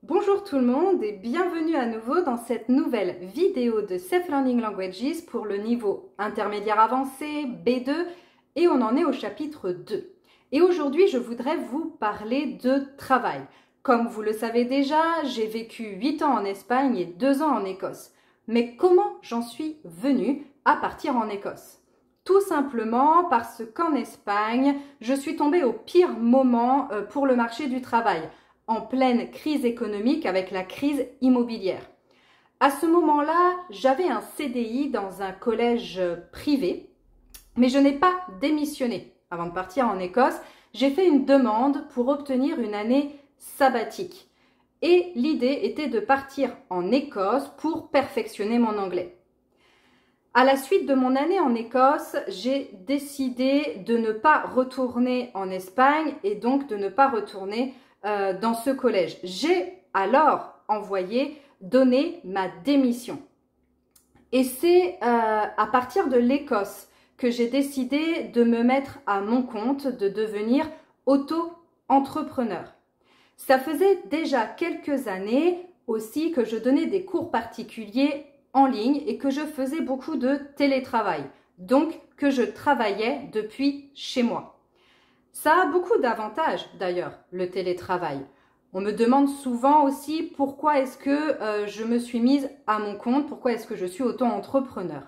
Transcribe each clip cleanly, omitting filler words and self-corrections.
Bonjour tout le monde et bienvenue à nouveau dans cette nouvelle vidéo de Self Learning Languages pour le niveau intermédiaire avancé B2 et on en est au chapitre 2. Et aujourd'hui, je voudrais vous parler de travail. Comme vous le savez déjà, j'ai vécu 8 ans en Espagne et 2 ans en Écosse. Mais comment j'en suis venue à partir en Écosse? Tout simplement parce qu'en Espagne, je suis tombée au pire moment pour le marché du travail, en pleine crise économique avec la crise immobilière. À ce moment-là, j'avais un CDI dans un collège privé, mais je n'ai pas démissionné. Avant de partir en Écosse, j'ai fait une demande pour obtenir une année sabbatique. Et l'idée était de partir en Écosse pour perfectionner mon anglais. À la suite de mon année en Écosse, j'ai décidé de ne pas retourner en Espagne et donc de ne pas retourner dans ce collège. J'ai alors donné ma démission. Et c'est à partir de l'Écosse que j'ai décidé de me mettre à mon compte, de devenir auto-entrepreneur. Ça faisait déjà quelques années aussi que je donnais des cours particuliers en ligne et que je faisais beaucoup de télétravail, donc que je travaillais depuis chez moi. Ça a beaucoup d'avantages d'ailleurs, le télétravail. On me demande souvent aussi pourquoi est-ce que je me suis mise à mon compte, pourquoi est-ce que je suis auto-entrepreneur.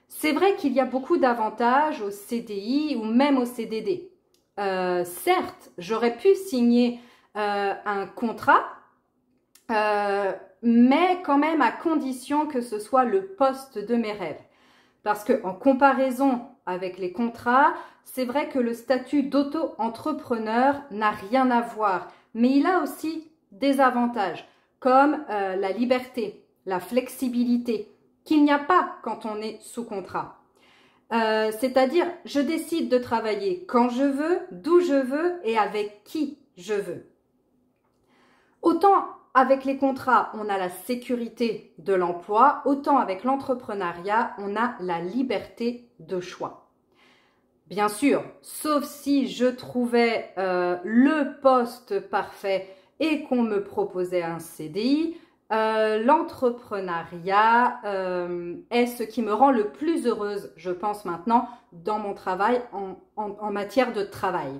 C'est vrai qu'il y a beaucoup d'avantages au CDI ou même au CDD. Certes, j'aurais pu signer un contrat, mais quand même à condition que ce soit le poste de mes rêves. Parce qu'en comparaison avec les contrats, c'est vrai que le statut d'auto-entrepreneur n'a rien à voir, mais il a aussi des avantages, comme la liberté, la flexibilité, qu'il n'y a pas quand on est sous contrat. C'est-à-dire, je décide de travailler quand je veux, d'où je veux et avec qui je veux. Autant avec les contrats, on a la sécurité de l'emploi, autant avec l'entrepreneuriat, on a la liberté de choix. Bien sûr, sauf si je trouvais le poste parfait et qu'on me proposait un CDI, l'entrepreneuriat est ce qui me rend le plus heureuse, je pense maintenant, dans mon travail, en matière de travail.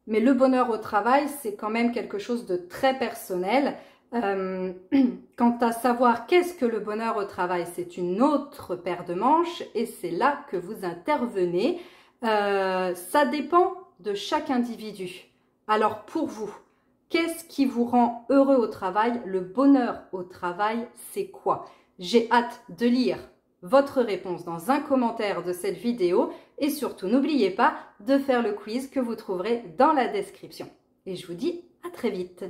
Mais le bonheur au travail, c'est quand même quelque chose de très personnel. Quant à savoir qu'est-ce que le bonheur au travail, c'est une autre paire de manches et c'est là que vous intervenez. Ça dépend de chaque individu. Alors pour vous, qu'est-ce qui vous rend heureux au travail? Le bonheur au travail, c'est quoi? J'ai hâte de lire votre réponse dans un commentaire de cette vidéo et surtout n'oubliez pas de faire le quiz que vous trouverez dans la description. Et je vous dis à très vite.